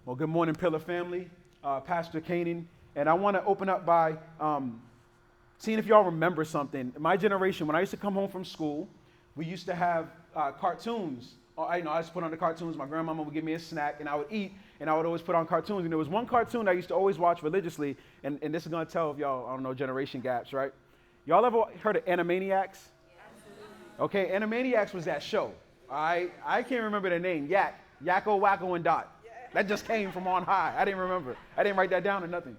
Well, good morning, Pillar family. Pastor Kanan, and I want to open up by seeing if y'all remember something. My generation, when I used to come home from school, we used to have cartoons. I used to put on the cartoons. My grandmama would give me a snack, and I would eat, and I would always put on cartoons. And there was one cartoon I used to always watch religiously, and this is going to tell if y'all, I don't know, generation gaps, right? Y'all ever heard of Animaniacs? Okay, Animaniacs was that show. I can't remember the name. Yakko, Wacko, and Dot. That just came from on high. I didn't remember. I didn't write that down or nothing.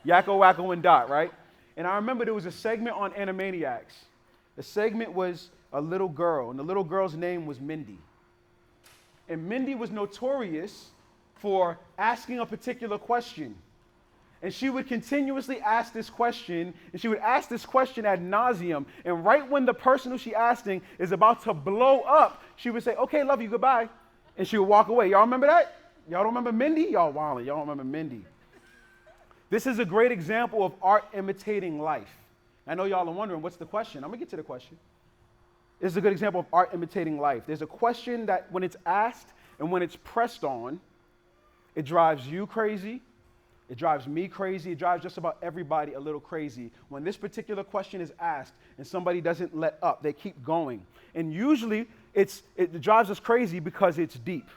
Yakko, Wacko, and Dot, right? And I remember there was a segment on Animaniacs. The segment was a little girl, and the little girl's name was Mindy. And Mindy was notorious for asking a particular question. And she would continuously ask this question, and she would ask this question ad nauseum. And right when the person who she's asking is about to blow up, she would say, "Okay, love you, goodbye." And she would walk away. Y'all remember that? Y'all don't remember Mindy? Y'all wildin'. Y'all don't remember Mindy. This is a great example of art imitating life. I know y'all are wondering, what's the question? I'm going to get to the question. This is a good example of art imitating life. There's a question that when it's asked and when it's pressed on, it drives you crazy. It drives me crazy. It drives just about everybody a little crazy. When this particular question is asked and somebody doesn't let up, they keep going. And usually it drives us crazy because it's deep.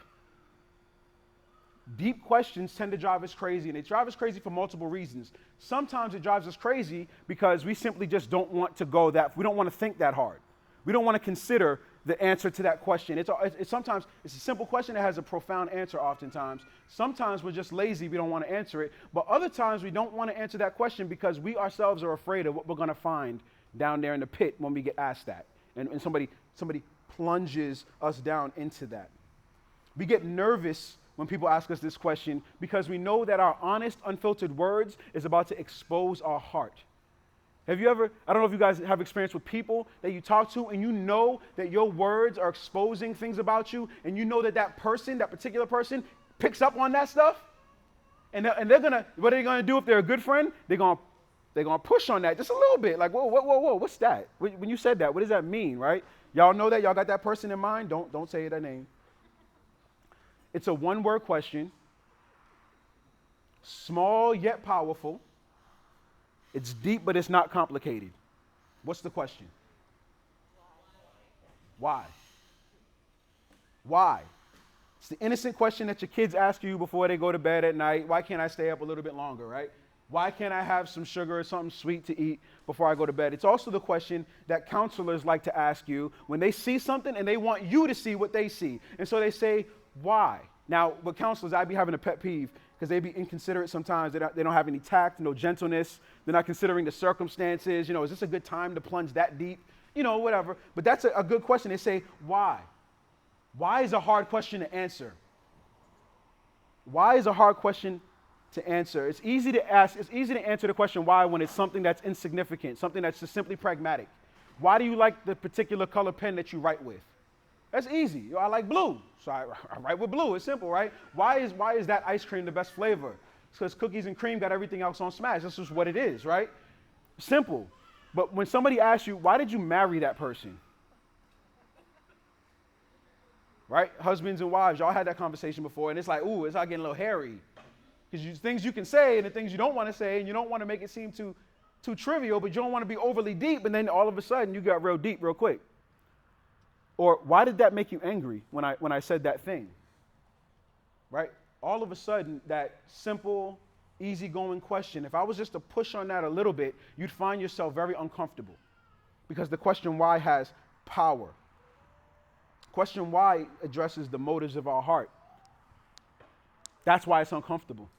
Deep questions tend to drive us crazy, and they drive us crazy for multiple reasons. Sometimes it drives us crazy because we simply just don't want to go we don't want to think that hard. We don't want to consider the answer to that question. Sometimes it's a simple question that has a profound answer oftentimes. Sometimes we're just lazy, we don't want to answer it. But other times we don't want to answer that question because we ourselves are afraid of what we're going to find down there in the pit when we get asked that. And somebody plunges us down into that. We get nervous when people ask us this question because we know that our honest, unfiltered words is about to expose our heart. Have you ever, I don't know if you guys have experience with people that you talk to and you know that your words are exposing things about you, and you know that person, that particular person, picks up on that stuff? And they're gonna, what are they gonna do if they're a good friend? They're gonna push on that just a little bit. Like, whoa, what's that? When you said that, what does that mean, right? Y'all know that? Y'all got that person in mind? Don't say their name. It's a one-word question, small yet powerful. It's deep, but it's not complicated. What's the question? Why? Why? It's the innocent question that your kids ask you before they go to bed at night. Why can't I stay up a little bit longer, right? Why can't I have some sugar or something sweet to eat before I go to bed? It's also the question that counselors like to ask you when they see something and they want you to see what they see. And so they say, why? Now, with counselors, I'd be having a pet peeve because they be inconsiderate sometimes. They don't have any tact, no gentleness. They're not considering the circumstances. Is this a good time to plunge that deep? Whatever. But that's a good question. They say, why? Why is a hard question to answer? Why is a hard question to answer? It's easy to answer the question why when it's something that's insignificant, something that's just simply pragmatic. Why do you like the particular color pen that you write with? That's easy. I like blue, so I write with blue. It's simple, right? Why is that ice cream the best flavor? It's because cookies and cream got everything else on smash. That's just what it is, right? Simple. But when somebody asks you, why did you marry that person? Right? Husbands and wives, y'all had that conversation before, and it's like, ooh, it's not getting a little hairy. Because things you can say and the things you don't want to say, and you don't want to make it seem too trivial, but you don't want to be overly deep, and then all of a sudden you got real deep real quick. Or why did that make you angry when I said that thing? Right? All of a sudden, that simple, easygoing question, if I was just to push on that a little bit, you'd find yourself very uncomfortable because the question why has power. Question why addresses the motives of our heart. That's why it's uncomfortable.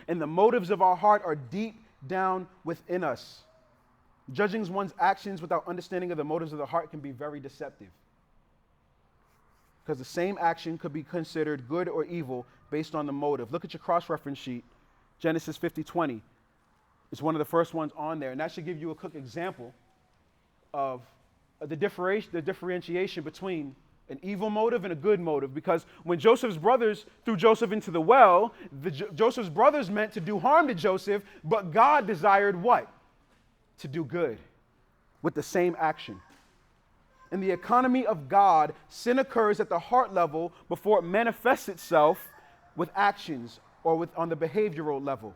And the motives of our heart are deep down within us. Judging one's actions without understanding of the motives of the heart can be very deceptive. Because the same action could be considered good or evil based on the motive. Look at your cross-reference sheet. Genesis 50:20 is one of the first ones on there. And that should give you a quick example of the differentiation between an evil motive and a good motive. Because when Joseph's brothers threw Joseph into the well, Joseph's brothers meant to do harm to Joseph, but God desired what? To do good with the same action. In the economy of God, sin occurs at the heart level before it manifests itself with actions or on the behavioral level.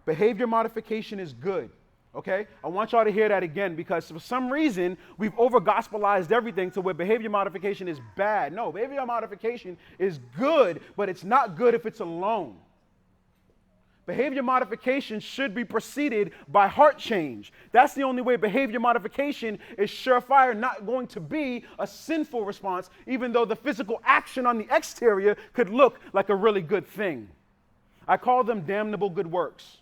Behavior modification is good, okay? I want y'all to hear that again because for some reason we've over-gospelized everything to where behavior modification is bad. No, behavior modification is good, but it's not good if it's alone. Behavior modification should be preceded by heart change. That's the only way behavior modification is surefire, not going to be a sinful response, even though the physical action on the exterior could look like a really good thing. I call them damnable good works.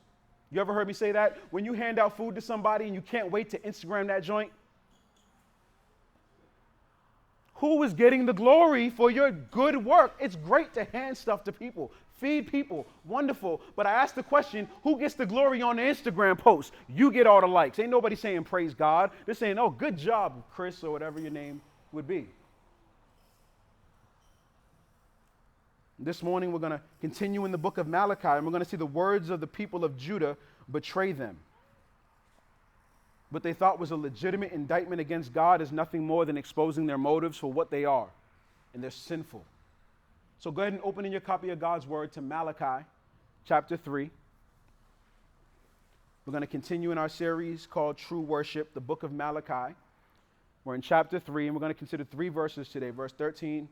You ever heard me say that? When you hand out food to somebody and you can't wait to Instagram that joint? Who is getting the glory for your good work? It's great to hand stuff to people, feed people, wonderful. But I ask the question, who gets the glory on the Instagram post? You get all the likes. Ain't nobody saying praise God. They're saying, oh, good job, Chris, or whatever your name would be. This morning, we're going to continue in the book of Malachi, and we're going to see the words of the people of Judah betray them. What they thought was a legitimate indictment against God is nothing more than exposing their motives for what they are, and they're sinful. So go ahead and open in your copy of God's word to Malachi, chapter 3. We're going to continue in our series called True Worship, the book of Malachi. We're in chapter 3, and we're going to consider 3 verses today, verse 14,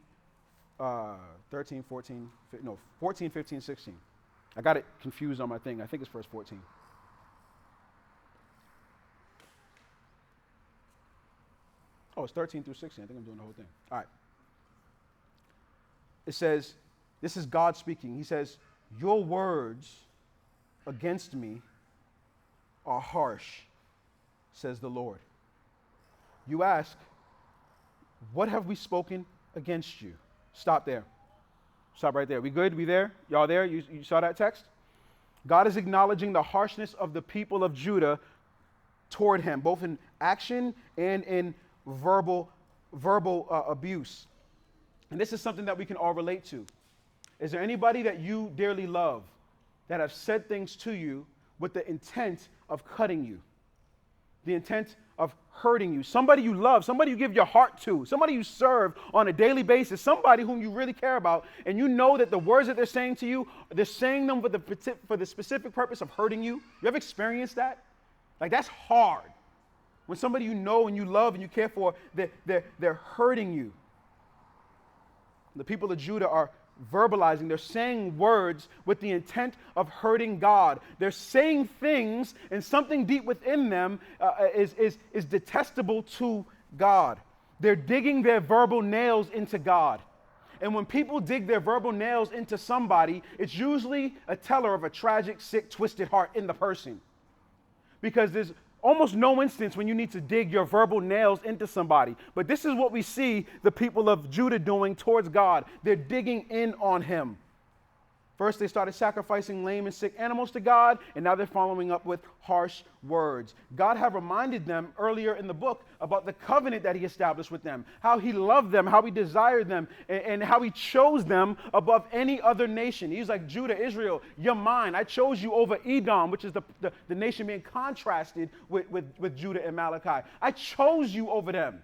15, 16. I got it confused on my thing. I think it's verse 14. Oh, it's 13 through 16. I think I'm doing the whole thing. All right. It says, this is God speaking. He says, your words against me are harsh, says the Lord. You ask, what have we spoken against you? Stop there. Stop right there. We good? We there? Y'all there? You saw that text? God is acknowledging the harshness of the people of Judah toward him, both in action and in verbal abuse. And this is something that we can all relate to. Is there anybody that you dearly love that have said things to you with the intent of cutting you? The intent of hurting you? Somebody you love, somebody you give your heart to, somebody you serve on a daily basis, somebody whom you really care about, and you know that the words that they're saying to you, they're saying them for the specific purpose of hurting you. You ever experienced that? Like, that's hard. When somebody you know and you love and you care for, they're hurting you. The people of Judah are verbalizing. They're saying words with the intent of hurting God. They're saying things, and something deep within them is detestable to God. They're digging their verbal nails into God. And when people dig their verbal nails into somebody, it's usually a teller of a tragic, sick, twisted heart in the person. Because there's almost no instance when you need to dig your verbal nails into somebody. But this is what we see the people of Judah doing towards God. They're digging in on him. First, they started sacrificing lame and sick animals to God, and now they're following up with harsh words. God had reminded them earlier in the book about the covenant that he established with them, how he loved them, how he desired them, and how he chose them above any other nation. He's like, Judah, Israel, you're mine. I chose you over Edom, which is the nation being contrasted with Judah and Malachi. I chose you over them.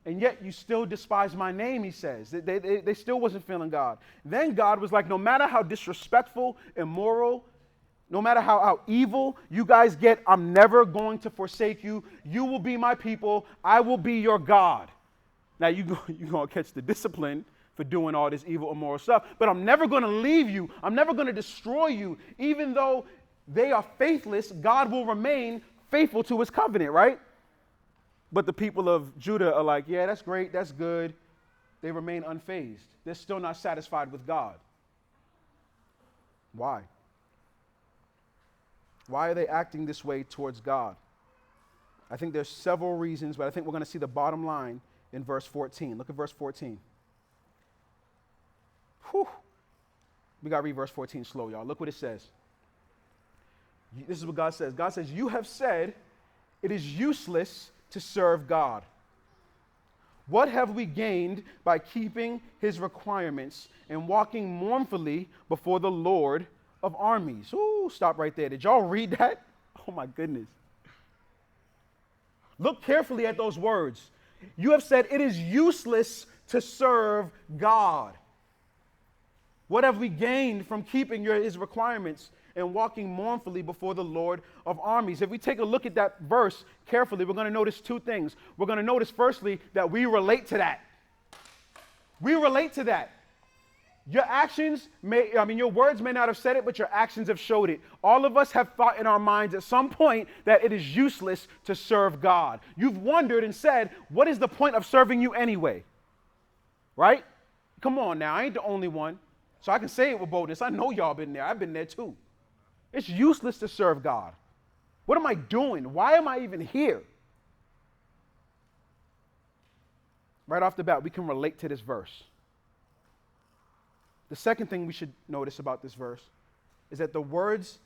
And yet you still despise my name, he says. They still wasn't feeling God. Then God was like, no matter how disrespectful, immoral, no matter how evil you guys get, I'm never going to forsake you. You will be my people. I will be your God. Now you're going to catch the discipline for doing all this evil, immoral stuff, but I'm never going to leave you. I'm never going to destroy you. Even though they are faithless, God will remain faithful to his covenant, right? But the people of Judah are like, yeah, that's great, that's good. They remain unfazed. They're still not satisfied with God. Why? Why are they acting this way towards God? I think there's several reasons, but I think we're going to see the bottom line in verse 14. Look at verse 14. Whew. We got to read verse 14 slow, y'all. Look what it says. This is what God says. God says, you have said it is useless to serve God. What have we gained by keeping his requirements and walking mournfully before the Lord of armies? Ooh, stop right there. Did y'all read that? Oh my goodness. Look carefully at those words. You have said it is useless to serve God. What have we gained from keeping his requirements and walking mournfully before the Lord of armies? If we take a look at that verse carefully, we're going to notice two things. We're going to notice, firstly, that we relate to that. We relate to that. Your actions your words may not have said it, but your actions have showed it. All of us have thought in our minds at some point that it is useless to serve God. You've wondered and said, what is the point of serving you anyway? Right? Come on now, I ain't the only one. So I can say it with boldness. I know y'all been there. I've been there too. It's useless to serve God. What am I doing? Why am I even here? Right off the bat, we can relate to this verse. The second thing we should notice about this verse is that the words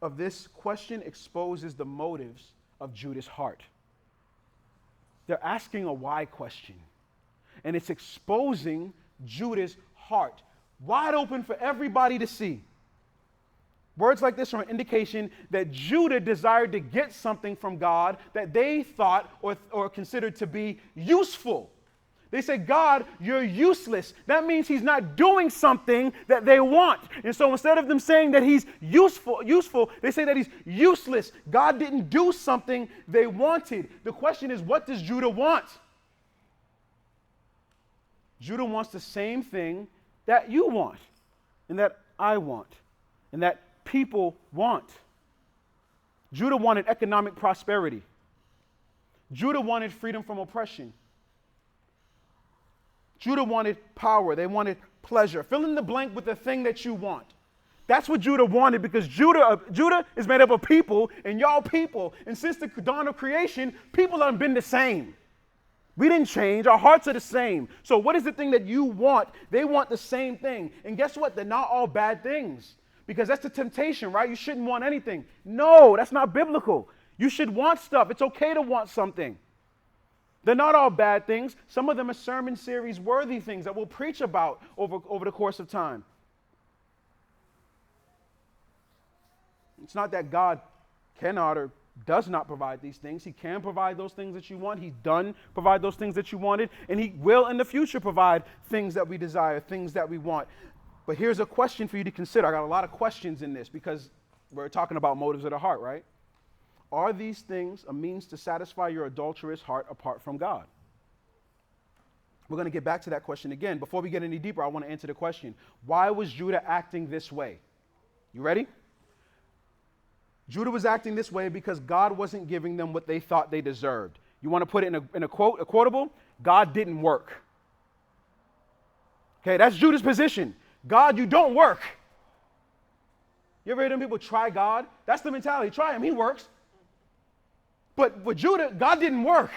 of this question exposes the motives of Judah's heart. They're asking a why question, and it's exposing Judah's heart, wide open for everybody to see. Words like this are an indication that Judah desired to get something from God that they thought or considered to be useful. They say, God, you're useless. That means he's not doing something that they want. And so instead of them saying that he's useful, they say that he's useless. God didn't do something they wanted. The question is, what does Judah want? Judah wants the same thing that you want, and that I want, and that people want. Judah wanted economic prosperity. Judah wanted freedom from oppression. Judah wanted power. They wanted pleasure. Fill in the blank with the thing that you want. That's what Judah wanted, because Judah is made up of people, and y'all people. And since the dawn of creation, people have been the same. We didn't change. Our hearts are the same. So what is the thing that you want? They want the same thing. And guess what? They're not all bad things, because that's the temptation, right? You shouldn't want anything. No, that's not biblical. You should want stuff. It's okay to want something. They're not all bad things. Some of them are sermon series worthy things that we'll preach about over the course of time. It's not that God cannot or does not provide these things. He can provide those things that you want. He's done provide those things that you wanted, and he will in the future provide things that we desire, things that we want. But here's a question for you to consider. I got a lot of questions in this because we're talking about motives of the heart, right? Are these things a means to satisfy your adulterous heart apart from God? We're going to get back to that question again. Before we get any deeper, I want to answer the question. Why was Judah acting this way? You ready? Judah was acting this way because God wasn't giving them what they thought they deserved. You want to put it in a quotable? God didn't work. Okay, that's Judah's position. God, you don't work. You ever heard them people try God? That's the mentality. Try him, he works. But with Judah, God didn't work.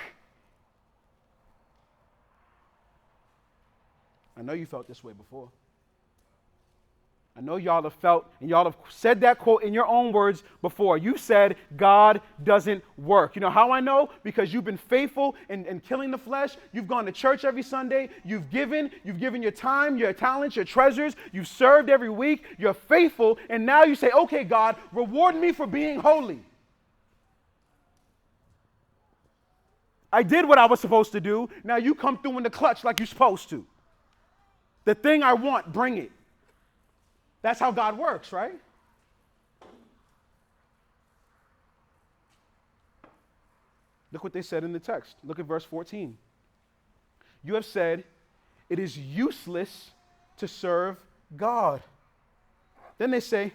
I know you felt this way before. I know y'all have felt, and y'all have said that quote in your own words before. You said, God doesn't work. You know how I know? Because you've been faithful in killing the flesh. You've gone to church every Sunday. You've given your time, your talents, your treasures. You've served every week. You're faithful. And now you say, okay, God, reward me for being holy. I did what I was supposed to do. Now you come through in the clutch like you're supposed to. The thing I want, bring it. That's how God works, right? Look what they said in the text. Look at verse 14. You have said, it is useless to serve God. Then they say,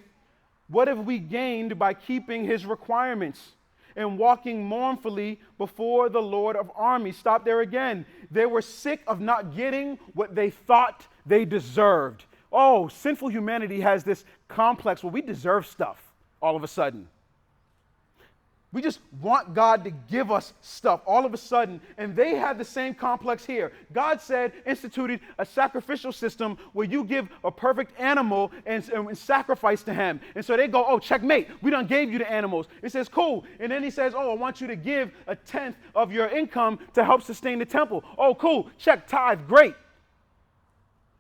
what have we gained by keeping his requirements and walking mournfully before the Lord of armies? Stop there again. They were sick of not getting what they thought they deserved. Oh, sinful humanity has this complex where we deserve stuff all of a sudden. We just want God to give us stuff all of a sudden, and they had the same complex here. God instituted a sacrificial system where you give a perfect animal and sacrifice to him. And so they go, oh, checkmate, we done gave you the animals. It says, cool. And then he says, oh, I want you to give 1/10 of your income to help sustain the temple. Oh, cool, check, tithe, great.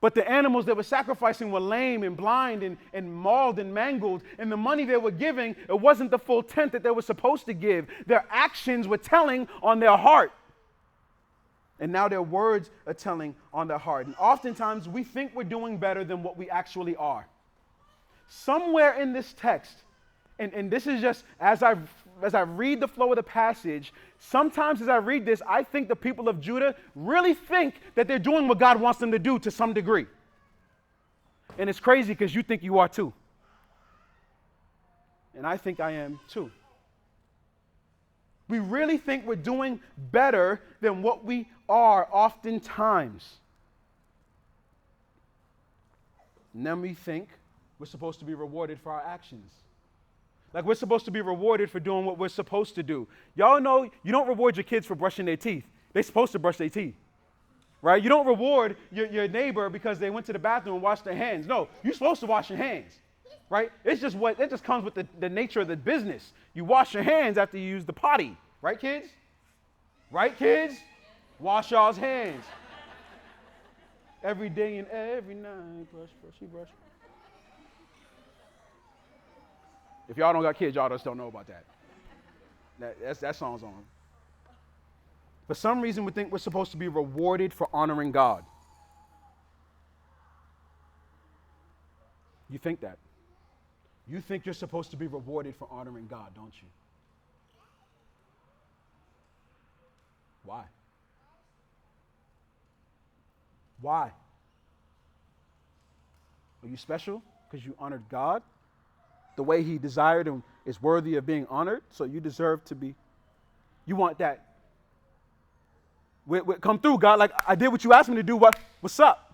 But the animals that were sacrificing were lame and blind and mauled and mangled. And the money they were giving, it wasn't the full 10th that they were supposed to give. Their actions were telling on their heart. And now their words are telling on their heart. And oftentimes we think we're doing better than what we actually are. Somewhere in this text, and this is just as I read the flow of the passage, sometimes as I read this, I think the people of Judah really think that they're doing what God wants them to do to some degree. And it's crazy because you think you are too. And I think I am too. We really think we're doing better than what we are oftentimes. And then we think we're supposed to be rewarded for our actions. Like we're supposed to be rewarded for doing what we're supposed to do. Y'all know you don't reward your kids for brushing their teeth. They're supposed to brush their teeth. Right? You don't reward your neighbor because they went to the bathroom and washed their hands. No, you're supposed to wash your hands. Right? It just comes with the nature of the business. You wash your hands after you use the potty. Right, kids? Right, kids? Wash y'all's hands. Every day and every night. Brush, brush. If y'all don't got kids, y'all just don't know about that. That song's on. For some reason, we think we're supposed to be rewarded for honoring God. You think that. You think you're supposed to be rewarded for honoring God, don't you? Why? Why? Are you special because you honored God the way he desired and is worthy of being honored? So you deserve to be, you want that. Come through, God, like I did what you asked me to do. What's up?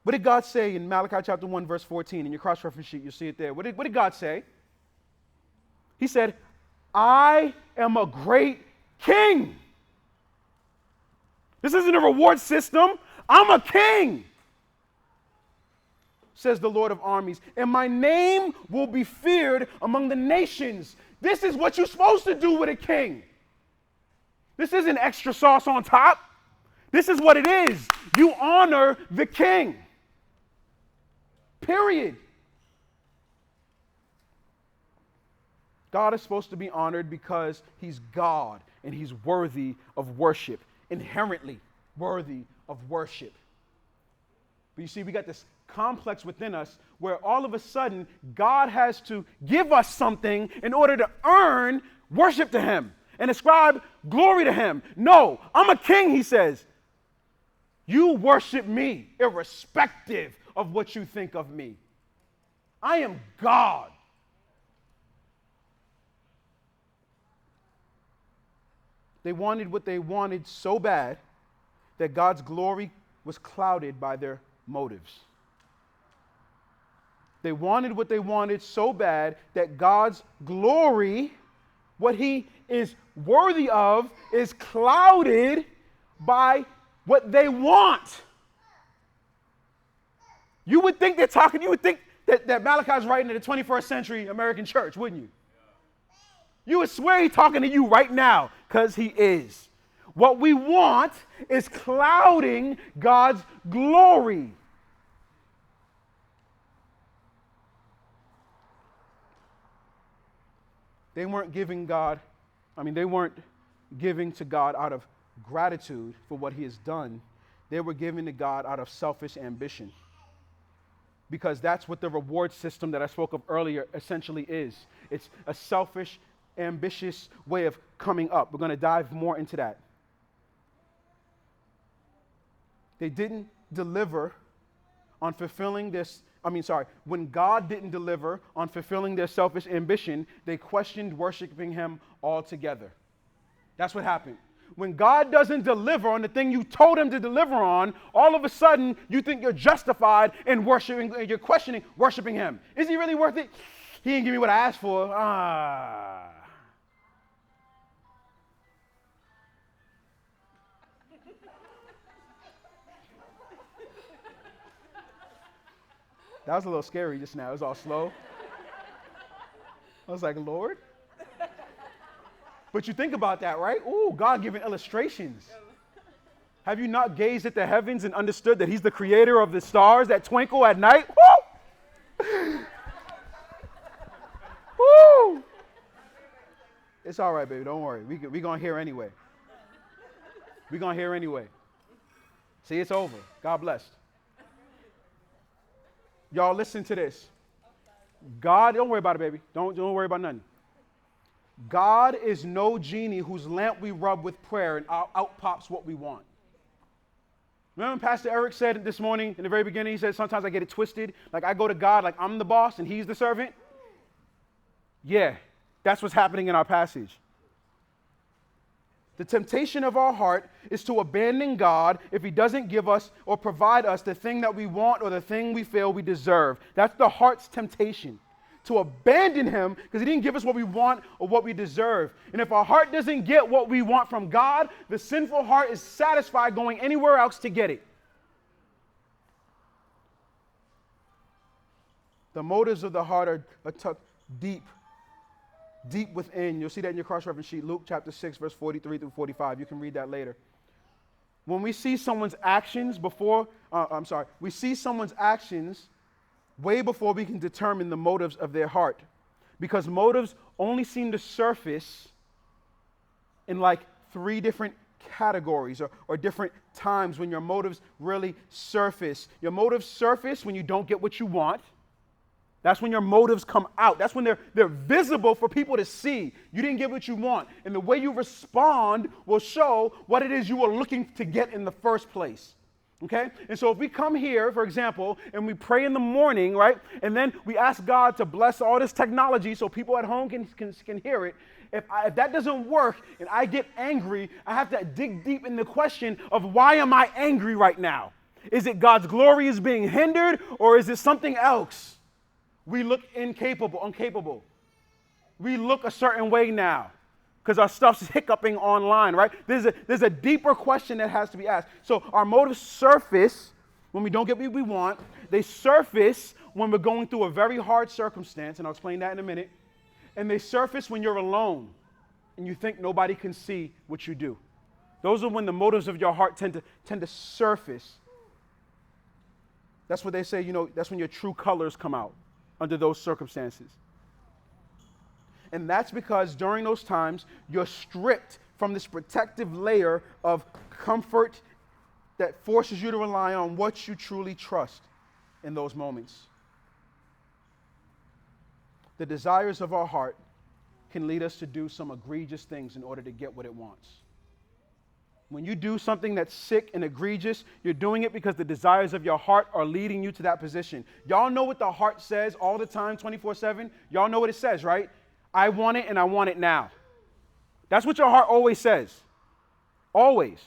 What did God say in Malachi chapter 1, verse 14? In your cross-reference sheet, you'll see it there. What did God say? He said, I am a great king. This isn't a reward system. I'm a king, says the Lord of armies, and my name will be feared among the nations. This is what you're supposed to do with a king. This isn't extra sauce on top. This is what it is. You honor the king. Period. God is supposed to be honored because he's God and he's worthy of worship, inherently worthy of worship. But you see, we got this complex within us where all of a sudden God has to give us something in order to earn worship to him and ascribe glory to him. No, I'm a king, he says. You worship me irrespective of what you think of me. I am God. They wanted what they wanted so bad that God's glory was clouded by their motives. They wanted what they wanted so bad that God's glory, what he is worthy of, is clouded by what they want. You would think you would think that Malachi's writing to the 21st century American church, wouldn't you? You would swear he's talking to you right now, because he is. What we want is clouding God's glory. They weren't giving to God out of gratitude for what he has done. They were giving to God out of selfish ambition. Because that's what the reward system that I spoke of earlier essentially is. It's a selfish, ambitious way of coming up. We're going to dive more into that. They didn't deliver on fulfilling this. When God didn't deliver on fulfilling their selfish ambition, they questioned worshiping him altogether. That's what happened. When God doesn't deliver on the thing you told him to deliver on, all of a sudden you think you're justified in worshiping, you're questioning worshiping him. Is he really worth it? He didn't give me what I asked for. That was a little scary just now. It was all slow. I was like, Lord? But you think about that, right? Ooh, God giving illustrations. Have you not gazed at the heavens and understood that he's the creator of the stars that twinkle at night? Woo! Woo! It's all right, baby. Don't worry. We're going to hear anyway. We're going to hear anyway. See, it's over. God bless. Y'all listen to this. God, don't worry about it, baby. Don't worry about nothing. God is no genie whose lamp we rub with prayer and out pops what we want. Remember when Pastor Eric said this morning in the very beginning, he said, sometimes I get it twisted. Like I go to God like I'm the boss and he's the servant. Yeah, that's what's happening in our passage. The temptation of our heart is to abandon God if he doesn't give us or provide us the thing that we want or the thing we feel we deserve. That's the heart's temptation, to abandon him because he didn't give us what we want or what we deserve. And if our heart doesn't get what we want from God, the sinful heart is satisfied going anywhere else to get it. The motives of the heart are tucked deep within. You'll see that in your cross-reference sheet, Luke chapter 6, verse 43 through 45. You can read that later. When we see someone's actions we see someone's actions way before we can determine the motives of their heart. Because motives only seem to surface in like 3 different categories or different times when your motives really surface. Your motives surface when you don't get what you want. That's when your motives come out. That's when they're visible for people to see. You didn't get what you want. And the way you respond will show what it is you were looking to get in the first place. Okay? And so if we come here, for example, and we pray in the morning, right? And then we ask God to bless all this technology so people at home can hear it. If that doesn't work and I get angry, I have to dig deep in the question of why am I angry right now? Is it God's glory is being hindered or is it something else? We look incapable. We look a certain way now because our stuff's hiccuping online, right? There's a deeper question that has to be asked. So our motives surface when we don't get what we want. They surface when we're going through a very hard circumstance, and I'll explain that in a minute. And they surface when you're alone and you think nobody can see what you do. Those are when the motives of your heart tend to surface. That's what they say, that's when your true colors come out. Under those circumstances. And that's because during those times, you're stripped from this protective layer of comfort that forces you to rely on what you truly trust in those moments. The desires of our heart can lead us to do some egregious things in order to get what it wants. When you do something that's sick and egregious, you're doing it because the desires of your heart are leading you to that position. Y'all know what the heart says all the time, 24/7? Y'all know what it says, right? I want it and I want it now. That's what your heart always says. Always.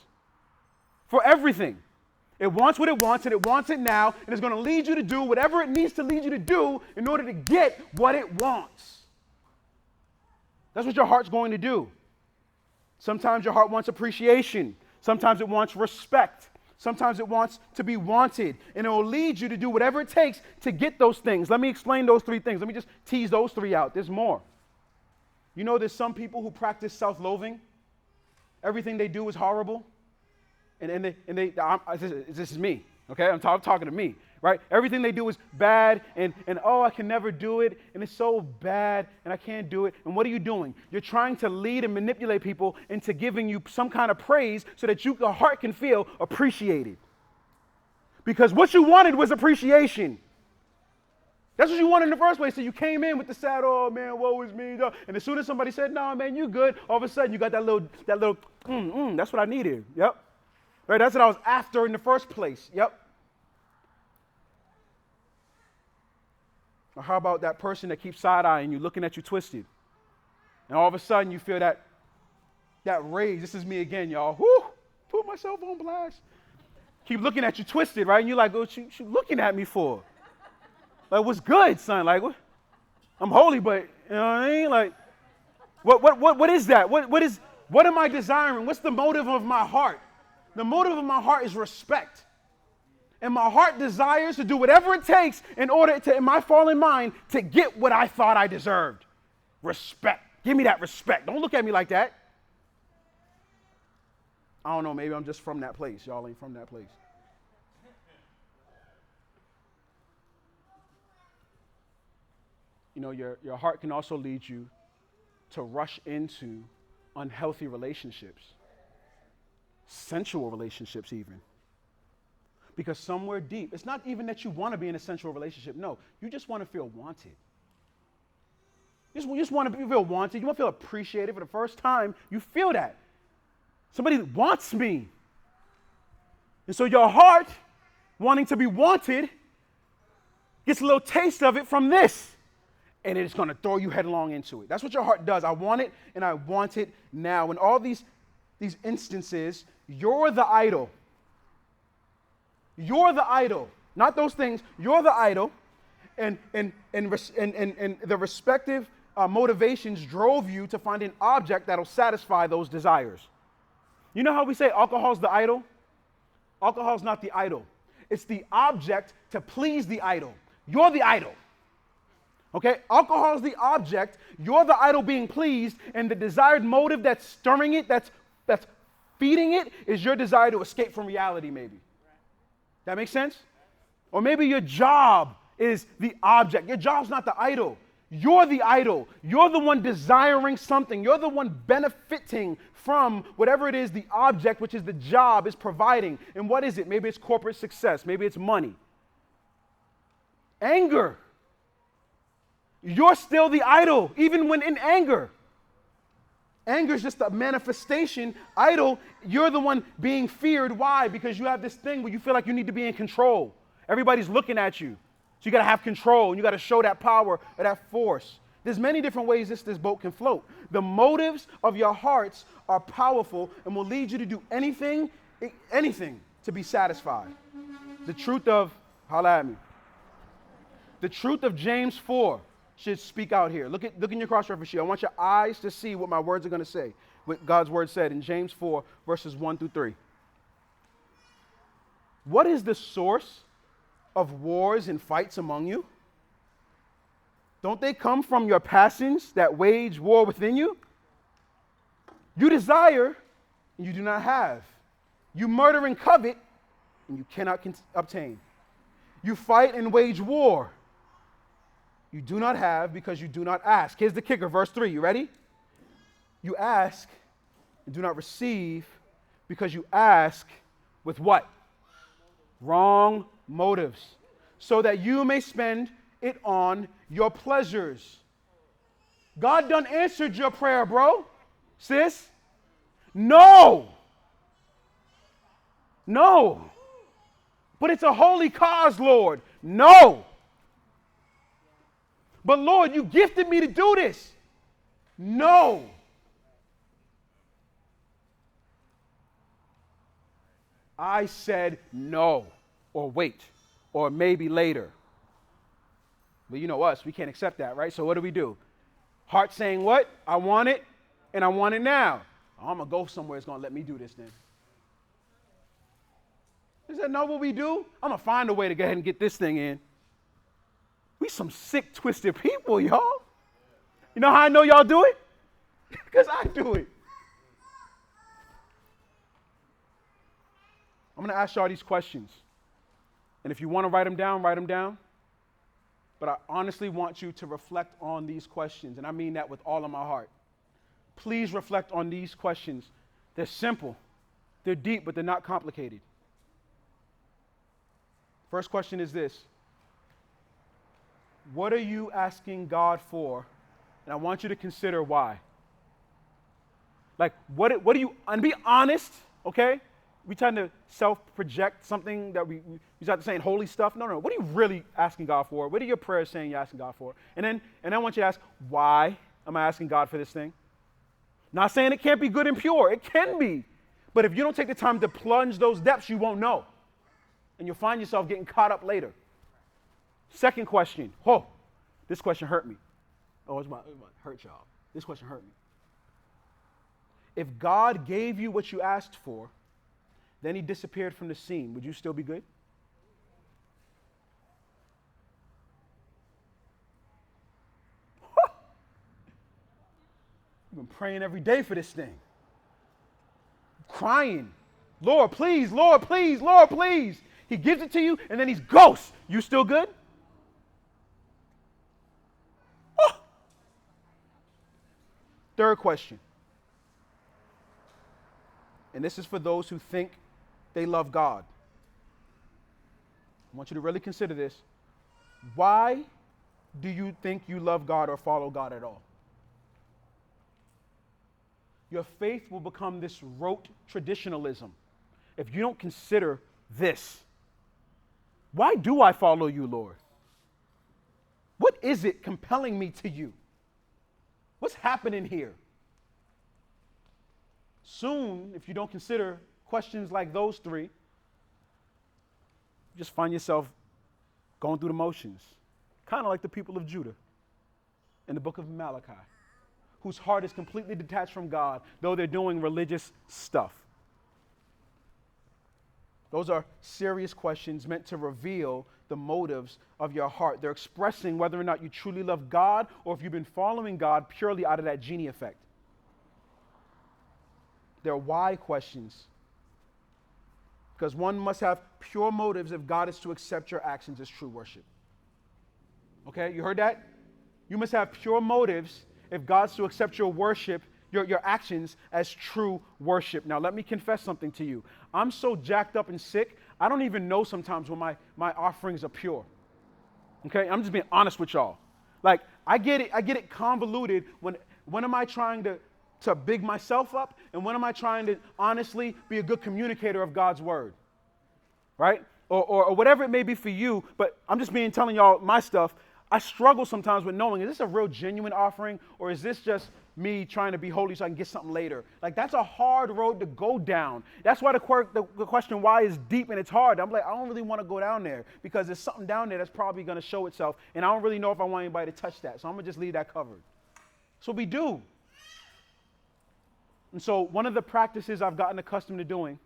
For everything. It wants what it wants and it wants it now, and it's going to lead you to do whatever it needs to lead you to do in order to get what it wants. That's what your heart's going to do. Sometimes your heart wants appreciation. Sometimes it wants respect. Sometimes it wants to be wanted. And it will lead you to do whatever it takes to get those things. Let me explain those 3 things. Let me just tease those 3 out. There's more. There's some people who practice self-loathing. Everything they do is horrible. This is me, okay? I'm talking to me, right? Everything they do is bad, and I can never do it, and it's so bad, and I can't do it. And what are you doing? You're trying to lead and manipulate people into giving you some kind of praise so that your heart can feel appreciated. Because what you wanted was appreciation. That's what you wanted in the first place. So you came in with the sad, oh man, woe is me. And as soon as somebody said, no, man, you good, all of a sudden you got that little, that's what I needed. Yep. Right, that's what I was after in the first place. Yep. Or how about that person that keeps side-eyeing you, looking at you twisted? And all of a sudden you feel that rage. This is me again, y'all. Whoo, put myself on blast. Keep looking at you twisted, right? And you're like, what you looking at me for? Like, what's good, son? Like, what? I'm holy, but, you know what I mean? Like, what is that? What am I desiring? What's the motive of my heart? The motive of my heart is respect. And my heart desires to do whatever it takes in order to, in my fallen mind, to get what I thought I deserved. Respect. Give me that respect. Don't look at me like that. I don't know, maybe I'm just from that place. Y'all ain't from that place. Your heart can also lead you to rush into unhealthy relationships. sensual relationships even. Because somewhere deep, it's not even that you want to be in a sensual relationship. No, you just want to feel wanted. You just want to feel wanted. You want to feel appreciated. For the first time, you feel that. Somebody wants me. And so your heart, wanting to be wanted, gets a little taste of it from this. And it's going to throw you headlong into it. That's what your heart does. I want it, and I want it now. In all these instances, you're the idol. You're the idol. Not those things. You're the idol. And the respective motivations drove you to find an object that'll satisfy those desires. You know how we say alcohol's the idol? Alcohol's not the idol. It's the object to please the idol. You're the idol. Okay? Alcohol's the object. You're the idol being pleased, and the desired motive that's stirring it, that's feeding it, is your desire to escape from reality, maybe. That makes sense? Or maybe your job is the object. Your job's not the idol. You're the idol. You're the one desiring something. You're the one benefiting from whatever it is the object, which is the job, is providing. And what is it? Maybe it's corporate success. Maybe it's money. Anger. You're still the idol, even when in anger. Anger is just a manifestation. Idol, you're the one being feared. Why? Because you have this thing where you feel like you need to be in control. Everybody's looking at you. So you got to have control, and you got to show that power or that force. There's many different ways this boat can float. The motives of your hearts are powerful and will lead you to do anything to be satisfied. The truth of, holla at me. The truth of James 4 should speak out here. Look in your cross-reference sheet. I want your eyes to see what my words are going to say, what God's word said in James 4, verses 1 through 3. What is the source of wars and fights among you? Don't they come from your passions that wage war within you? You desire, and you do not have. You murder and covet, and you cannot obtain. You fight and wage war. You do not have because you do not ask. Here's the kicker, verse 3. You ready? You ask and do not receive because you ask with what? Wrong motives. So that you may spend it on your pleasures. God done answered your prayer, bro. Sis? No. No. But it's a holy cause, Lord. No. But Lord, you gifted me to do this. No. I said no, or wait, or maybe later. But you know us, we can't accept that, right? So what do? Heart saying what? I want it, and I want it now. I'm going to go somewhere that's going to let me do this then. Is that not what we do? I'm going to find a way to go ahead and get this thing in. We some sick, twisted people, y'all. You know how I know y'all do it? Because I do it. I'm going to ask y'all these questions. And if you want to write them down, write them down. But I honestly want you to reflect on these questions. And I mean that with all of my heart. Please reflect on these questions. They're simple. They're deep, but they're not complicated. First question is this. What are you asking God for? And I want you to consider why. Like, what do you, and be honest, okay? We trying to self-project something that we start saying holy stuff. No. What are you really asking God for? What are your prayers saying you're asking God for? And then I want you to ask, why am I asking God for this thing? Not saying it can't be good and pure. It can be. But if you don't take the time to plunge those depths, you won't know. And you'll find yourself getting caught up later. Second question. Oh, this question hurt me. Oh, it's my hurt y'all. This question hurt me. If God gave you what you asked for, then he disappeared from the scene, would you still be good? You've been praying every day for this thing. Crying. Lord, please, Lord, please, Lord, please. He gives it to you, and then he's ghost. You still good? Oh. Third question. and this is for those who think they love God. I want you to really consider this. Why do you think you love God or follow God at all? Your faith will become this rote traditionalism if you don't consider this. Why do I follow you, Lord? What is it compelling me to you? What's happening here? Soon, if you don't consider questions like those three, you just find yourself going through the motions, kind of like the people of Judah in the book of Malachi, whose heart is completely detached from God, though they're doing religious stuff. Those are serious questions meant to reveal the motives of your heart. They're expressing whether or not you truly love God or if you've been following God purely out of that genie effect. They're why questions. Because one must have pure motives if God is to accept your actions as true worship. Okay, you heard that? You must have pure motives if God's to accept your worship, your actions as true worship. Now, let me confess something to you. I'm so jacked up and sick, I don't even know sometimes when my offerings are pure. Okay, I'm just being honest with y'all. Like, I get it convoluted when am I trying to big myself up, and when am I trying to honestly be a good communicator of God's word, right? Or whatever it may be for you, but I'm just telling y'all my stuff. I struggle sometimes with knowing, is this a real genuine offering, or is this just me trying to be holy so I can get something later? Like, that's a hard road to go down. That's why the question why is deep and it's hard. I'm like, I don't really want to go down there because there's something down there that's probably going to show itself, and I don't really know if I want anybody to touch that, so I'm going to just leave that covered. So we do. And so one of the practices I've gotten accustomed to doing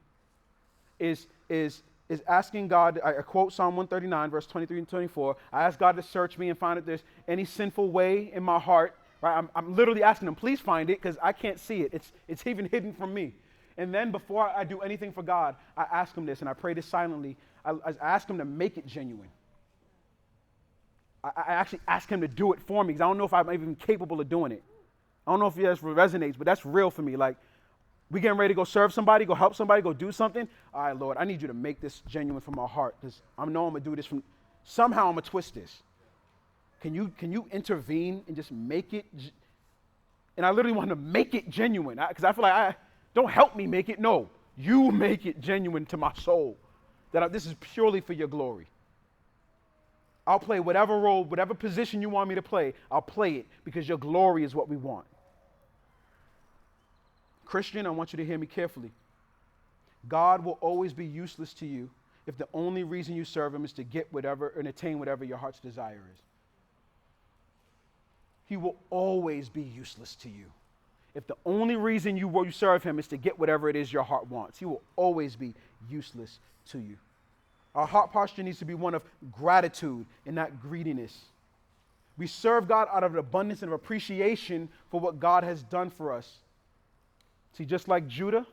is asking God. I quote Psalm 139, verse 23 and 24. I ask God to search me and find if there's any sinful way in my heart. Right? I'm literally asking him, please find it, because I can't see it. It's even hidden from me. And then before I do anything for God, I ask him this, and I pray this silently. I ask him to make it genuine. I actually ask him to do it for me, because I don't know if I'm even capable of doing it. I don't know if this resonates, but that's real for me. Like, we getting ready to go serve somebody, go help somebody, go do something. All right, Lord, I need you to make this genuine from my heart, because I know I'm going to do this somehow I'm going to twist this. Can you intervene and just make it? And I literally want to make it genuine, because I feel like don't help me make it. No, you make it genuine to my soul, that this is purely for your glory. I'll play whatever role, whatever position you want me to play, I'll play it because your glory is what we want. Christian, I want you to hear me carefully. God will always be useless to you if the only reason you serve him is to get whatever and attain whatever your heart's desire is. He will always be useless to you if the only reason you serve him is to get whatever it is your heart wants. He will always be useless to you. Our heart posture needs to be one of gratitude and not greediness. We serve God out of an abundance and of appreciation for what God has done for us. See, just like Judah,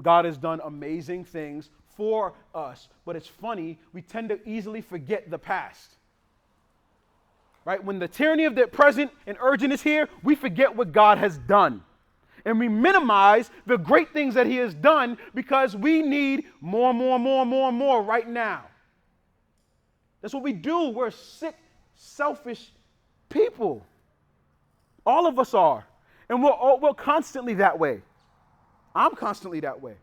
God has done amazing things for us. But it's funny, we tend to easily forget the past. Right? When the tyranny of the present and urgent is here, we forget what God has done. And we minimize the great things that he has done because we need more right now. That's what we do. We're sick, selfish people. All of us are. And we're constantly that way. I'm constantly that way.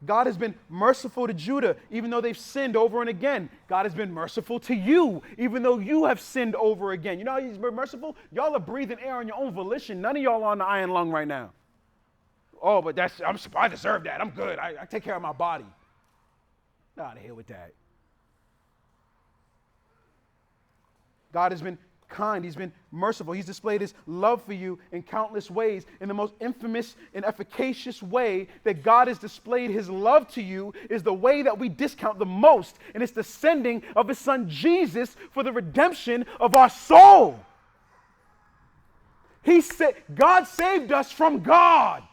God has been merciful to Judah, even though they've sinned over and again. God has been merciful to you, even though you have sinned over again. You know how he's been merciful? Y'all are breathing air on your own volition. None of y'all are on the iron lung right now. Oh, but I deserve that. I'm good. I take care of my body. Get out of here with that. God has been kind. He's been merciful. He's displayed his love for you in countless ways. In the most infamous and efficacious way that God has displayed his love to you is the way that we discount the most, and it's the sending of his son Jesus for the redemption of our soul. God saved us from God.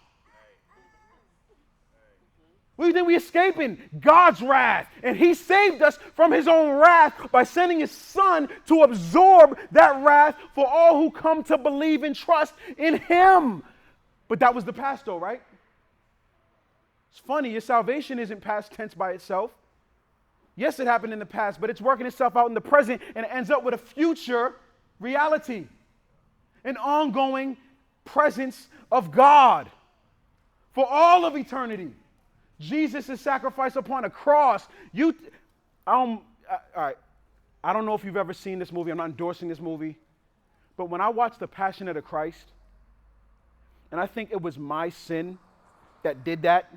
What do you think we're escaping? God's wrath. And he saved us from his own wrath by sending his son to absorb that wrath for all who come to believe and trust in him. But that was the past though, right? It's funny, your salvation isn't past tense by itself. Yes, it happened in the past, but it's working itself out in the present, and it ends up with a future reality, an ongoing presence of God for all of eternity. Jesus' sacrifice upon a cross. All right, I don't know if you've ever seen this movie. I'm not endorsing this movie. But when I watch The Passion of the Christ, and I think it was my sin that did that,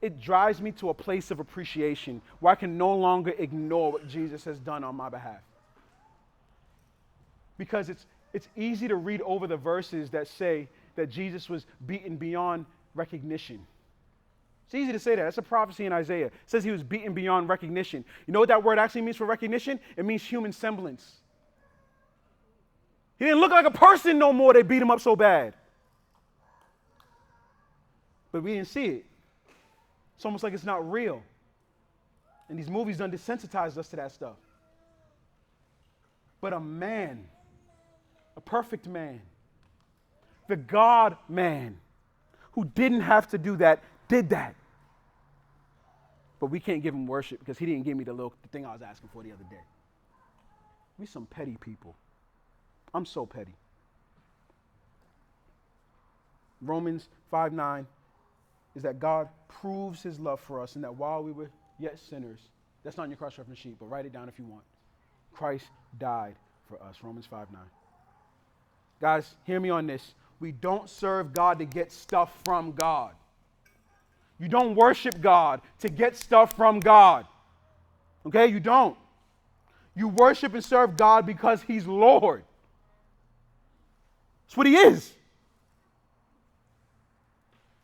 it drives me to a place of appreciation where I can no longer ignore what Jesus has done on my behalf. Because it's easy to read over the verses that say that Jesus was beaten beyond recognition. It's easy to say that. That's a prophecy in Isaiah. It says he was beaten beyond recognition. You know what that word actually means for recognition? It means human semblance. He didn't look like a person no more. They beat him up so bad. But we didn't see it. It's almost like it's not real. And these movies done desensitized us to that stuff. But a man, a perfect man, the God man, who didn't have to do that, did that. But we can't give him worship because he didn't give me the thing I was asking for the other day. We some petty people. I'm so petty. Romans 5:9 is that God proves his love for us and that while we were yet sinners, that's not on your cross-reference sheet, but write it down if you want. Christ died for us. Romans 5:9. Guys, hear me on this. We don't serve God to get stuff from God. You don't worship God to get stuff from God. Okay? You don't. You worship and serve God because he's Lord. That's what he is.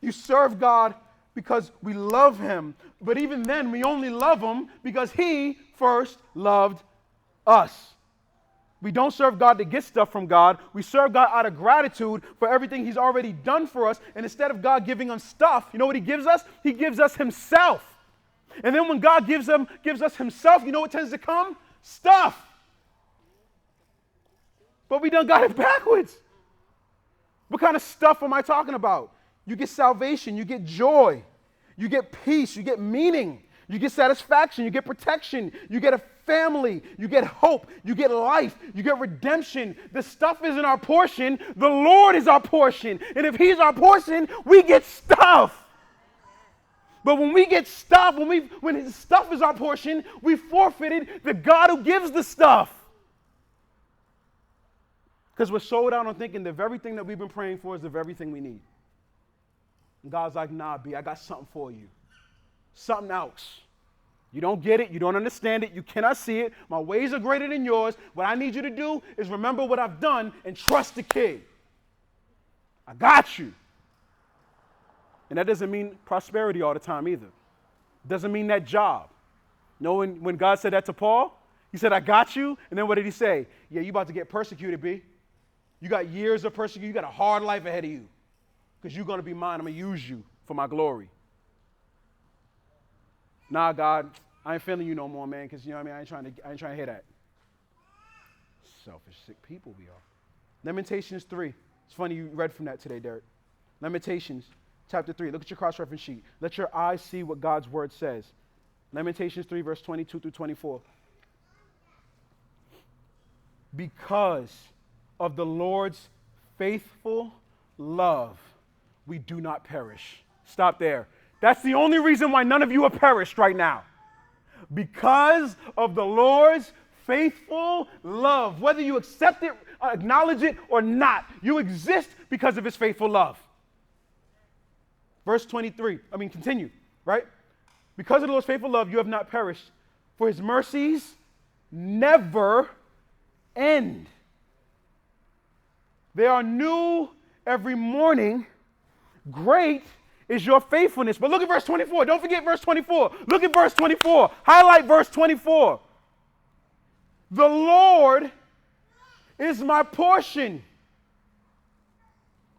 You serve God because we love him. But even then, we only love him because he first loved us. We don't serve God to get stuff from God. We serve God out of gratitude for everything he's already done for us. And instead of God giving us stuff, you know what he gives us? He gives us himself. And then when God gives us himself, you know what tends to come? Stuff. But we done got it backwards. What kind of stuff am I talking about? You get salvation, you get joy, you get peace, you get meaning, you get satisfaction, you get protection, you get a family, you get hope, you get life, you get redemption. The stuff isn't our portion, the Lord is our portion. And if he's our portion, we get stuff. But when we get stuff, when his stuff is our portion, we forfeited the God who gives the stuff. Because we're sold out on thinking the very thing that we've been praying for is the very thing we need. And God's like, nah, B, I got something for you. Something else. You don't get it. You don't understand it. You cannot see it. My ways are greater than yours. What I need you to do is remember what I've done and trust the kid. I got you. And that doesn't mean prosperity all the time either. It doesn't mean that job. You know, when God said that to Paul, he said, I got you. And then what did he say? Yeah, you about to get persecuted, B. You got years of persecution. You got a hard life ahead of you. Because you're going to be mine. I'm going to use you for my glory. Nah, God, I ain't feeling you no more, man, because, you know what I mean, I ain't trying to hear that. Selfish, sick people we are. Lamentations 3. It's funny you read from that today, Derek. Lamentations chapter 3. Look at your cross-reference sheet. Let your eyes see what God's word says. Lamentations 3, verse 22 through 24. Because of the Lord's faithful love, we do not perish. Stop there. That's the only reason why none of you are perished right now. Because of the Lord's faithful love. Whether you accept it, acknowledge it, or not, you exist because of his faithful love. Verse 23. Continue, right? Because of the Lord's faithful love, you have not perished. For his mercies never end. They are new every morning. Great is your faithfulness. But look at verse 24. Don't forget verse 24. Look at verse 24. Highlight verse 24. The Lord is my portion.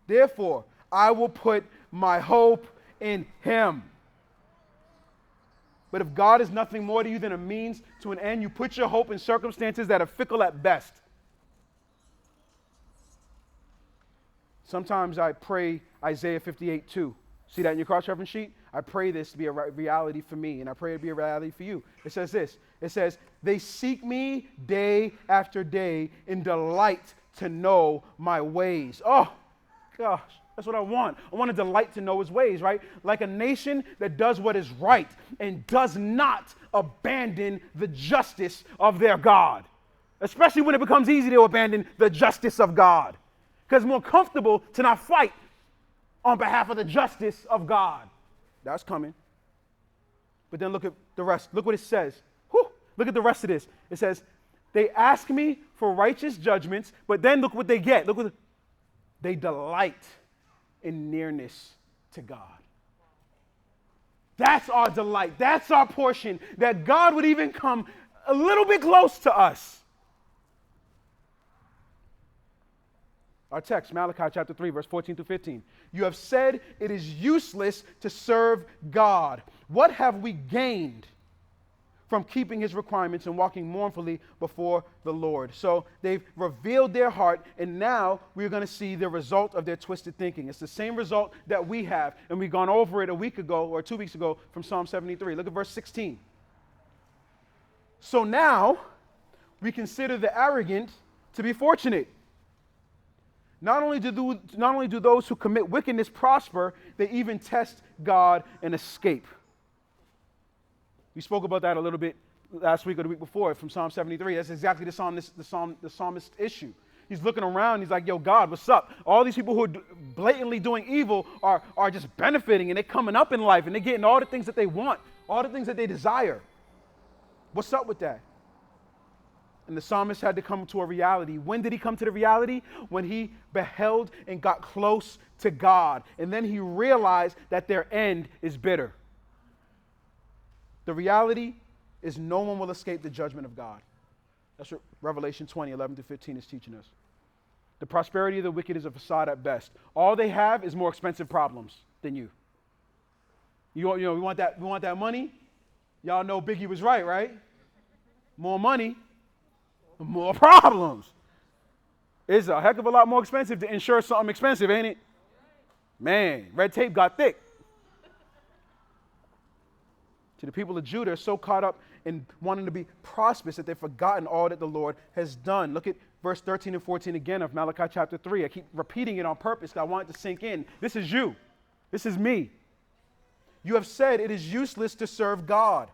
Therefore, I will put my hope in him. But if God is nothing more to you than a means to an end, you put your hope in circumstances that are fickle at best. Sometimes I pray Isaiah 58:2. See that in your cross-reference sheet? I pray this to be a reality for me, and I pray it to be a reality for you. It says this. It says, they seek me day after day and delight to know my ways. Oh, gosh, that's what I want. I want to delight to know his ways, right? Like a nation that does what is right and does not abandon the justice of their God. Especially when it becomes easy to abandon the justice of God. Because it's more comfortable to not fight on behalf of the justice of God. That's coming. But then look at the rest. Look what it says. Whew. Look at the rest of this. It says, they ask me for righteous judgments, but then look what they get. They delight in nearness to God. That's our delight. That's our portion, that God would even come a little bit close to us. Our text, Malachi chapter 3, verse 14 through 15. You have said it is useless to serve God. What have we gained from keeping his requirements and walking mournfully before the Lord? So they've revealed their heart, and now we're going to see the result of their twisted thinking. It's the same result that we have, and we've gone over it a week ago or 2 weeks ago from Psalm 73. Look at verse 16. So now we consider the arrogant to be fortunate. Not only do those who commit wickedness prosper, they even test God and escape. We spoke about that a little bit last week or the week before from Psalm 73. That's exactly the psalmist's issue. He's looking around. He's like, yo, God, what's up? All these people who are blatantly doing evil are just benefiting, and they're coming up in life, and they're getting all the things that they want, all the things that they desire. What's up with that? And the psalmist had to come to a reality. When did he come to the reality? When he beheld and got close to God. And then he realized that their end is bitter. The reality is no one will escape the judgment of God. That's what Revelation 20, 11 to 15 is teaching us. The prosperity of the wicked is a facade at best. All they have is more expensive problems than you. We want that money? Y'all know Biggie was right? More money, more problems. It's a heck of a lot more expensive to insure something expensive, ain't it? Man, red tape got thick. See, the people of Judah are so caught up in wanting to be prosperous that they've forgotten all that the Lord has done. Look at verse 13 and 14 again of Malachi chapter 3. I keep repeating it on purpose because I want it to sink in. This is you. This is me. You have said it is useless to serve God.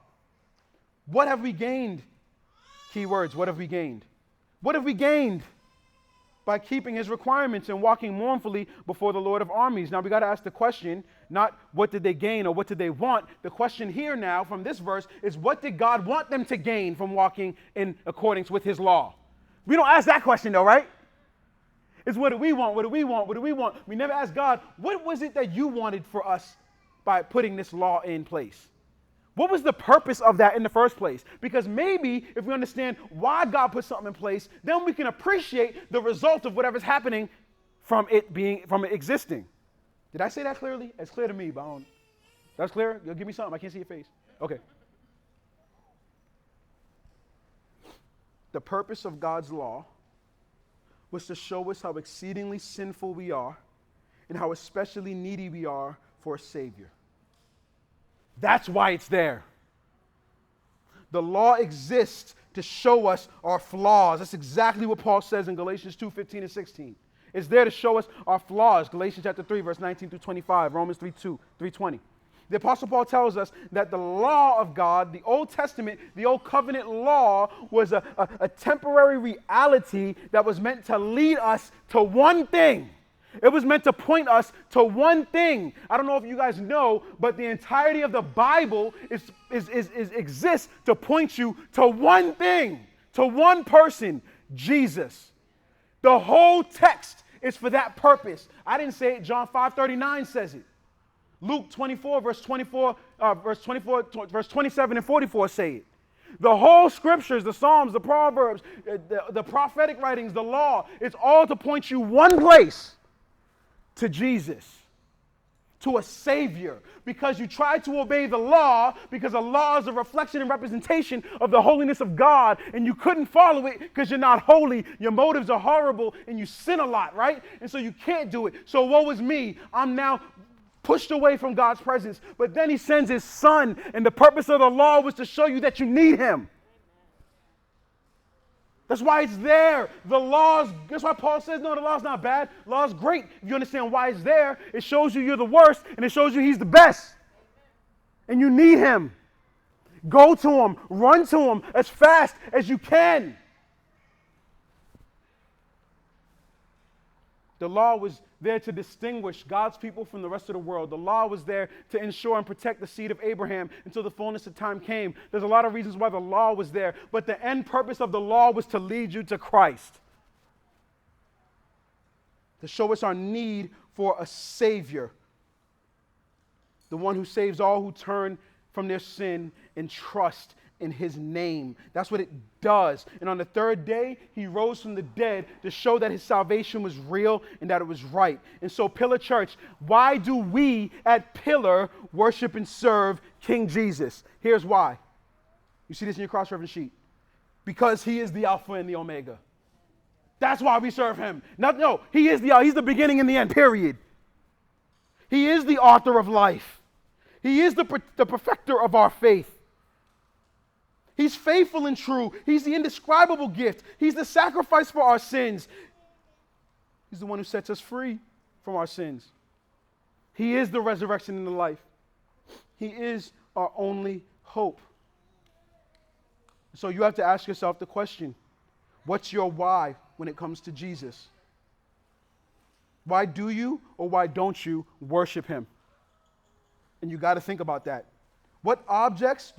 What have we gained? Key words, what have we gained? What have we gained by keeping his requirements and walking mournfully before the Lord of armies? Now we got to ask the question, not what did they gain or what did they want? The question here now from this verse is, what did God want them to gain from walking in accordance with his law? We don't ask that question though, right? It's what do we want? What do we want? What do we want? We never ask God, what was it that you wanted for us by putting this law in place? What was the purpose of that in the first place? Because maybe if we understand why God put something in place, then we can appreciate the result of whatever's happening from it existing. Did I say that clearly? It's clear to me, but I don't. That's clear? You'll give me something. I can't see your face. Okay. The purpose of God's law was to show us how exceedingly sinful we are and how especially needy we are for a Savior. That's why it's there. The law exists to show us our flaws. That's exactly what Paul says in Galatians 2, 15 and 16. It's there to show us our flaws. Galatians chapter 3, verse 19 through 25, Romans 3:20. The Apostle Paul tells us that the law of God, the Old Testament, the Old Covenant law, was a temporary reality that was meant to lead us to one thing. It was meant to point us to one thing. I don't know if you guys know, but the entirety of the Bible exists to point you to one thing, to one person, Jesus. The whole text is for that purpose. I didn't say it. John 5:39 says it. Luke 24, verse 27 and 44 say it. The whole scriptures, the Psalms, the Proverbs, the prophetic writings, the law, it's all to point you one place. To Jesus, to a Savior, because you tried to obey the law, because the law is a reflection and representation of the holiness of God, and you couldn't follow it because you're not holy, your motives are horrible, and you sin a lot, right? And so you can't do it. So woe is me. I'm now pushed away from God's presence. But then he sends his son, and the purpose of the law was to show you that you need him. That's why it's there. That's why Paul says, no, the law's not bad. The law's great. If you understand why it's there, it shows you you're the worst, and it shows you he's the best. And you need him. Go to him. Run to him as fast as you can. The law was there to distinguish God's people from the rest of the world. The law was there to ensure and protect the seed of Abraham until the fullness of time came. There's a lot of reasons why the law was there, but the end purpose of the law was to lead you to Christ, to show us our need for a Savior, the one who saves all who turn from their sin and trust in his name. That's what it does. And on the third day, he rose from the dead to show that his salvation was real and that it was right. And so, Pillar Church, why do we at Pillar worship and serve King Jesus? Here's why. You see this in your cross-reference sheet. Because he is the Alpha and the Omega. That's why we serve him. He's the beginning and the end, period. He is the author of life. He is the perfecter of our faith. He's faithful and true. He's the indescribable gift. He's the sacrifice for our sins. He's the one who sets us free from our sins. He is the resurrection and the life. He is our only hope. So you have to ask yourself the question, what's your why when it comes to Jesus? Why do you or why don't you worship him? And you got to think about that. What objects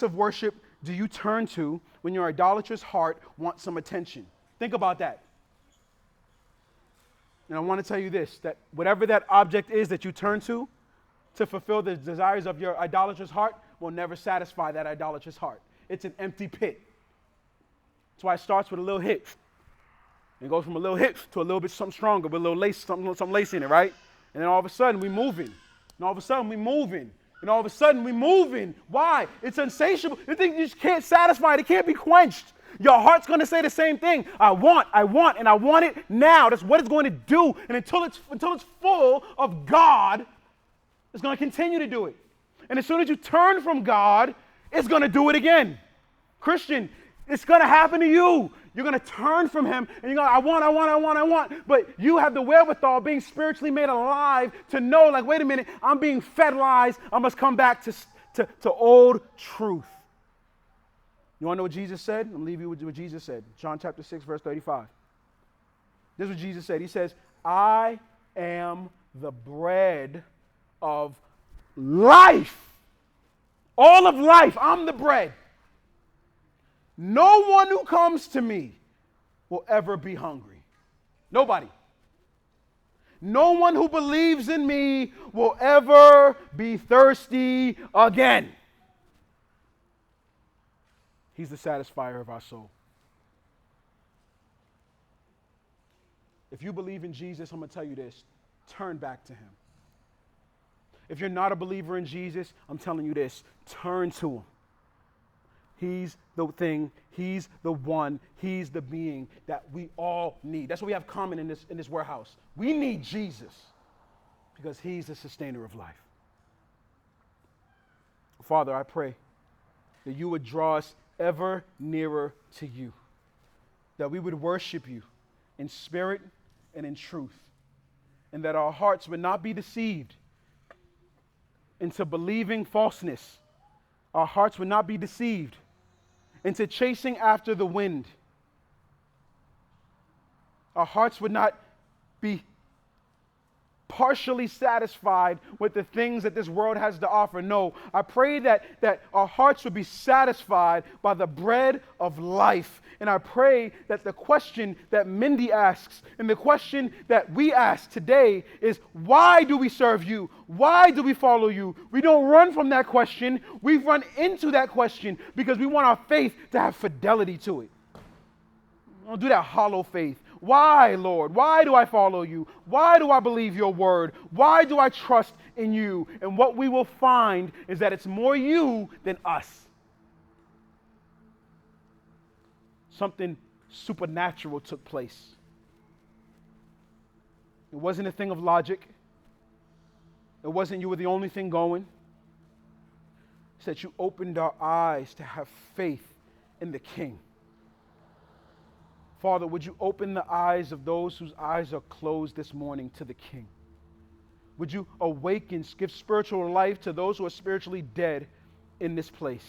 of worship do you turn to when your idolatrous heart wants some attention? Think about that. And I want to tell you this, that whatever that object is that you turn to fulfill the desires of your idolatrous heart will never satisfy that idolatrous heart. It's an empty pit. That's why it starts with a little hit. And it goes from a little hit to a little bit something stronger with a little lace, some lace in it, right? And then all of a sudden we're moving. And all of a sudden we're moving. And all of a sudden we're moving. Why? It's insatiable. The thing you just can't satisfy it. It can't be quenched. Your heart's going to say the same thing. I want, and I want it now. That's what it's going to do. And until it's full of God, it's going to continue to do it. And as soon as you turn from God, it's going to do it again. Christian, it's going to happen to you. You're going to turn from him, and you're going to, I want. But you have the wherewithal, being spiritually made alive, to know, like, wait a minute, I'm being fed lies. I must come back to old truth. You want to know what Jesus said? I'm going to leave you with what Jesus said. John chapter 6, verse 35. This is what Jesus said. He says, I am the bread of life. All of life. I'm the bread. No one who comes to me will ever be hungry. Nobody. No one who believes in me will ever be thirsty again. He's the satisfier of our soul. If you believe in Jesus, I'm going to tell you this. Turn back to him. If you're not a believer in Jesus, I'm telling you this. Turn to him. He's the thing, he's the one, he's the being that we all need. That's what we have common in this warehouse. We need Jesus because he's the sustainer of life. Father, I pray that you would draw us ever nearer to you, that we would worship you in spirit and in truth, and that our hearts would not be deceived into believing falseness. Our hearts would not be deceived into chasing after the wind. Our hearts would not be partially satisfied with the things that this world has to offer. No, I pray that our hearts would be satisfied by the bread of life. And I pray that the question that Mindy asks and the question that we ask today is, why do we serve you? Why do we follow you? We don't run from that question. We run into that question because we want our faith to have fidelity to it. Don't do that hollow faith. Why, Lord? Why do I follow you? Why do I believe your word? Why do I trust in you? And what we will find is that it's more you than us. Something supernatural took place. It wasn't a thing of logic. It wasn't you were the only thing going. It's that you opened our eyes to have faith in the King. Father, would you open the eyes of those whose eyes are closed this morning to the King? Would you awaken, give spiritual life to those who are spiritually dead in this place?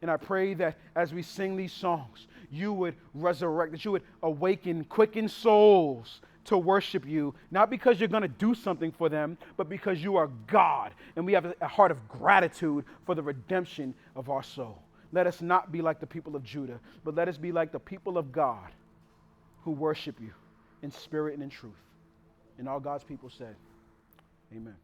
And I pray that as we sing these songs, you would resurrect, that you would awaken, quicken souls to worship you, not because you're going to do something for them, but because you are God. And we have a heart of gratitude for the redemption of our soul. Let us not be like the people of Judah, but let us be like the people of God who worship you in spirit and in truth. And all God's people said, amen.